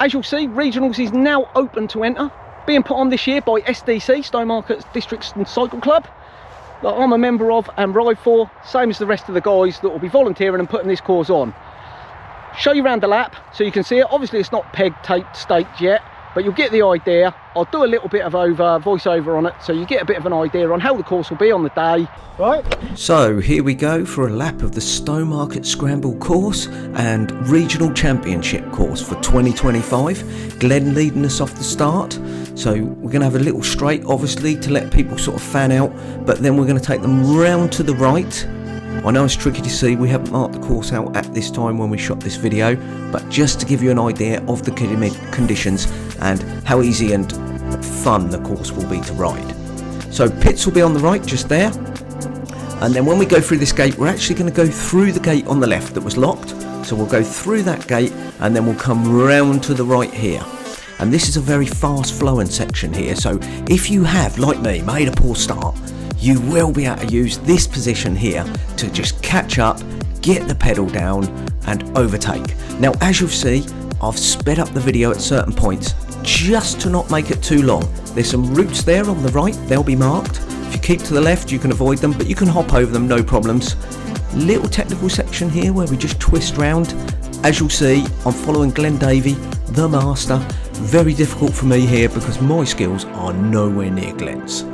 as you'll see, regionals is now open to enter, being put on this year by SDC, Stowmarket Districts and Cycle Club, that I'm a member of and ride for, same as the rest of the guys that will be volunteering and putting this course on. Show you around the lap so you can see it. Obviously it's not peg taped staked yet, but you'll get the idea. I'll do a little bit of voiceover on it so you get a bit of an idea on how the course will be on the day. Right. So here we go for a lap of the Stowmarket Scramble course and regional championship course for 2025. Glenn leading us off the start. So we're going to have a little straight, obviously, to let people sort of fan out, but then we're going to take them round to the right. I know it's tricky to see, we haven't marked the course out at this time when we shot this video, but just to give you an idea of the conditions and how easy and fun the course will be to ride. So pits will be on the right, just there, and then when we go through this gate, we're actually going to go through the gate on the left that was locked. So we'll go through that gate and then we'll come round to the right here. And this is a very fast flowing section here, so if you have, like me, made a poor start, you will be able to use this position here to just catch up, get the pedal down and overtake. Now as you'll see, I've sped up the video at certain points just to not make it too long. There's some routes there on the right, they'll be marked. If you keep to the left you can avoid them, but you can hop over them, no problems. Little technical section here where we just twist round. As you'll see, I'm following Glenn Davey, the master. Very difficult for me here because my skills are nowhere near Glenn's.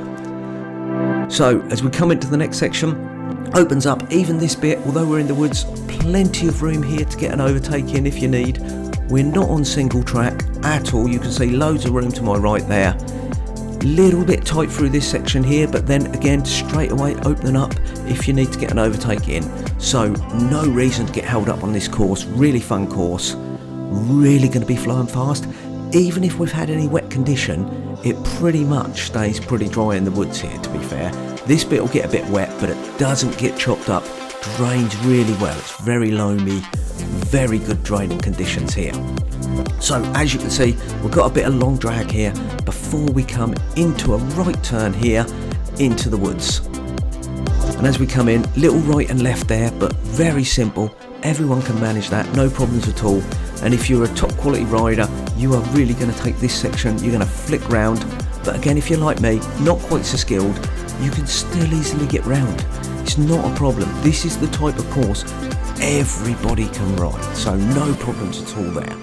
So as we come into the next section, opens up even this bit, although we're in the woods, plenty of room here to get an overtake in if you need. We're not on single track at all, you can see loads of room to my right there. Little bit tight through this section here, but then again straight away opening up if you need to get an overtake in. So no reason to get held up on this course, really fun course, really going to be flowing fast. Even if we've had any wet condition, it pretty much stays pretty dry in the woods here, to be fair. This bit will get a bit wet, but it doesn't get chopped up, drains really well. It's very loamy, very good draining conditions here. So as you can see, we've got a bit of long drag here before we come into a right turn here into the woods. And as we come in, little right and left there, but very simple. Everyone can manage that, no problems at all. And if you're a top quality rider, you are really going to take this section, you're going to flick round. But again, if you're like me, not quite so skilled, you can still easily get round. It's not a problem. This is the type of course everybody can ride, so no problems at all there.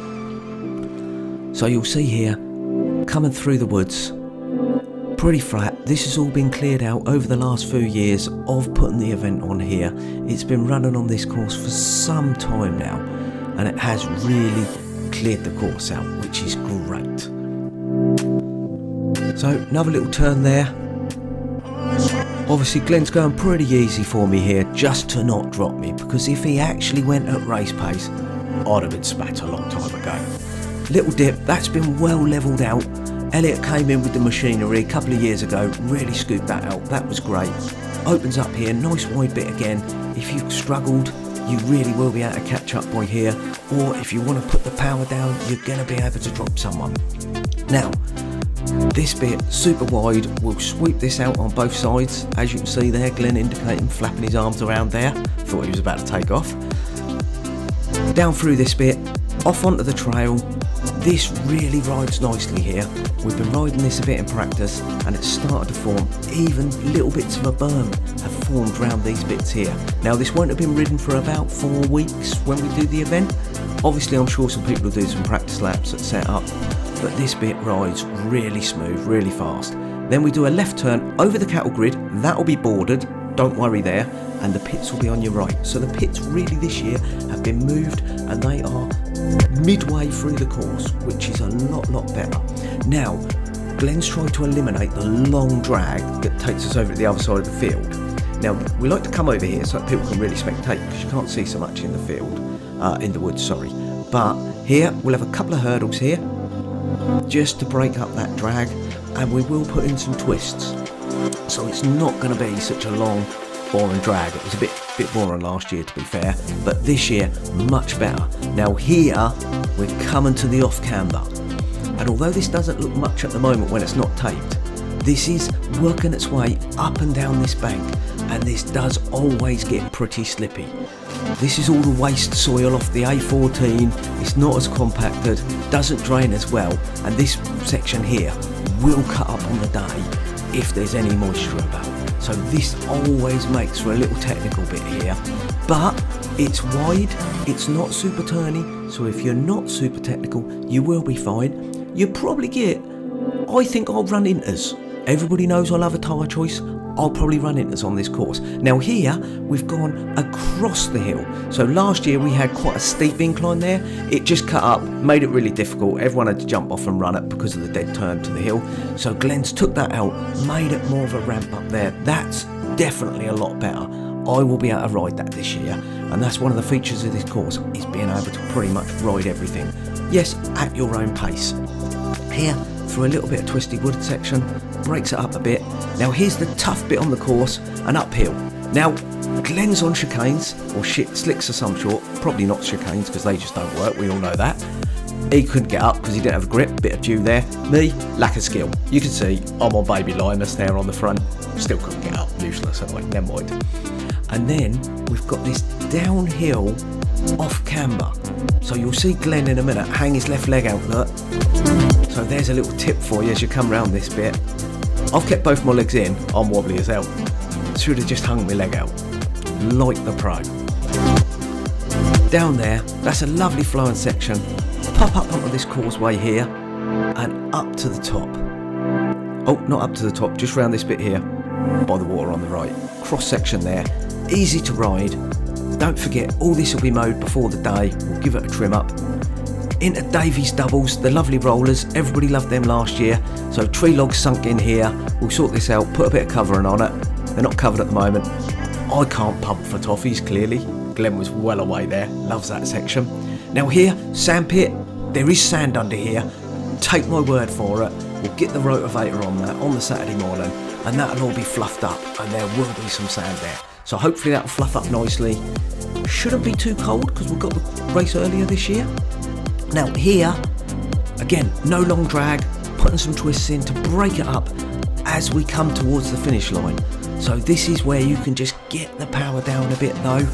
So you'll see here, coming through the woods, pretty flat. This has all been cleared out over the last few years of putting the event on here. It's been running on this course for some time now, and it has really cleared the course out, which is great. So another little turn there. Obviously Glenn's going pretty easy for me here, just to not drop me, because if he actually went at race pace, I'd have been spat a long time ago. Little dip, that's been well levelled out. Elliot came in with the machinery a couple of years ago, really scooped that out, that was great. Opens up here, nice wide bit again. If you've struggled, you really will be able to catch up by here, or if you want to put the power down, you're going to be able to drop someone. Now, this bit, super wide, we'll sweep this out on both sides. As you can see there, Glenn indicating, flapping his arms around there. Thought he was about to take off. Down through this bit, off onto the trail. This really rides nicely here. We've been riding this a bit in practice and it's started to form. Even little bits of a berm have formed around these bits here. Now this won't have been ridden for about 4 weeks when we do the event. Obviously I'm sure some people will do some practice laps at setup, but this bit rides really smooth, really fast. Then we do a left turn over the cattle grid, that'll be bordered, don't worry there, and the pits will be on your right. So the pits really this year have been moved and they are midway through the course, which is a lot better. Now, Glenn's tried to eliminate the long drag that takes us over to the other side of the field. Now, we like to come over here so that people can really spectate because you can't see so much in the field, in the woods, sorry. But here, we'll have a couple of hurdles here, just to break up that drag, and we will put in some twists. So it's not going to be such a long, boring drag. It was a bit boring last year, to be fair, but this year, much better. Now here, we're coming to the off camber. And although this doesn't look much at the moment when it's not taped, this is working its way up and down this bank. and this does always get pretty slippy. This is all the waste soil off the A14, it's not as compacted, doesn't drain as well, and this section here will cut up on the day if there's any moisture about. So this always makes for a little technical bit here, but it's wide, it's not super turny, so if you're not super technical, you will be fine. You probably get, I think I'll run inters. Everybody knows I love a tyre choice. I'll probably run inters on this course. Now here, we've gone across the hill. So last year we had quite a steep incline there. It just cut up, made it really difficult. Everyone had to jump off and run it because of the dead turn to the hill. So Glenn's took that out, made it more of a ramp up there. That's definitely a lot better. I will be able to ride that this year. And that's one of the features of this course, is being able to pretty much ride everything. Yes, at your own pace. Here, through a little bit of twisty wood section, breaks it up a bit. Now here's the tough bit on the course, and uphill. Now, Glenn's on chicanes, or slicks of some sort, probably not chicanes because they just don't work, we all know that. He couldn't get up because he didn't have a grip, bit of dew there. Me, lack of skill. You can see I'm on baby Linus there on the front, still couldn't get up, useless anyway, never mind. And then we've got this downhill off camber. So you'll see Glenn in a minute hang his left leg out, look. So there's a little tip for you as you come round this bit. I've kept both my legs in, I'm wobbly as hell. Should have just hung my leg out, like the pro. Down there, that's a lovely flowing section. Pop up onto this causeway here, and up to the top. Oh, not up to the top, just round this bit here, by the water on the right. Cross section there, easy to ride. Don't forget, all this will be mowed before the day, we'll give it a trim up. Into Davies doubles, the lovely rollers, everybody loved them last year. So tree logs sunk in here, we'll sort this out, put a bit of covering on it. They're not covered at the moment. I can't pump for toffees, clearly. Glenn was well away there, loves that section. Now here, sand pit, there is sand under here. Take my word for it, we'll get the rotavator on that on the Saturday morning, and that'll all be fluffed up, and there will be some sand there. So hopefully that'll fluff up nicely. Shouldn't be too cold because we've got the race earlier this year. Now here, again, no long drag, putting some twists in to break it up as we come towards the finish line. So this is where you can just get the power down a bit though.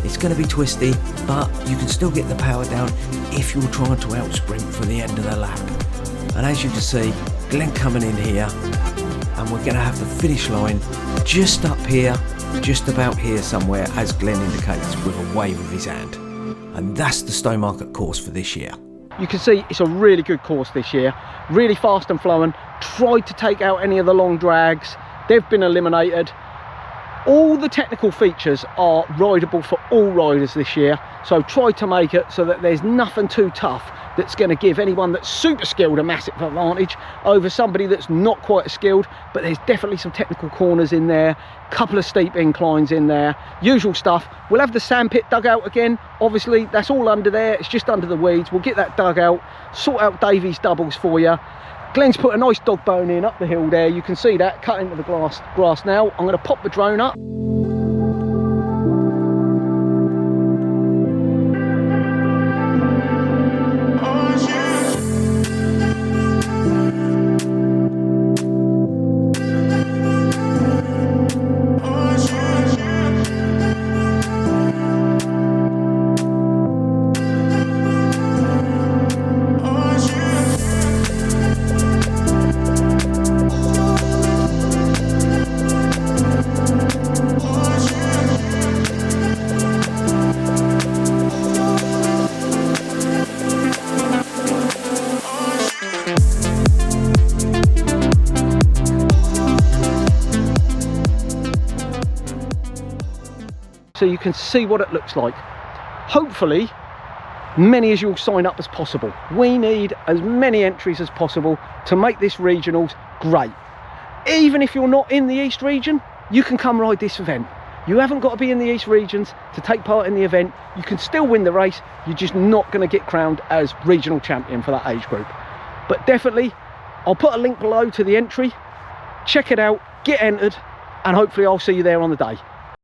It's going to be twisty, but you can still get the power down if you're trying to outsprint for the end of the lap. And as you can see, Glenn coming in here, and we're going to have the finish line just up here, just about here somewhere, as Glenn indicates with a wave of his hand. And that's the Stowmarket course for this year. You can see it's a really good course this year, really fast and flowing. Tried to take out any of the long drags, they've been eliminated. All the technical features are rideable for all riders this year, so try to make it so that there's nothing too tough that's going to give anyone that's super skilled a massive advantage over somebody that's not quite as skilled. But there's definitely some technical corners in there, couple of steep inclines in there, usual stuff. We'll have the sandpit dug out again, obviously that's all under there, it's just under the weeds. We'll get that dug out, sort out Davies doubles for you. Glenn's put a nice dog bone in up the hill there, you can see that cut into the grass now. I'm going to pop the drone up. So you can see what it looks like. Hopefully many as you'll sign up as possible. We need as many entries as possible to make this regionals great. Even if you're not in the East region, you can come ride this event. You haven't got to be in the East regions to take part in the event. You can still win the race, you're just not going to get crowned as regional champion for that age group. But definitely, I'll put a link below to the entry. Check it out, get entered, and hopefully I'll see you there on the day.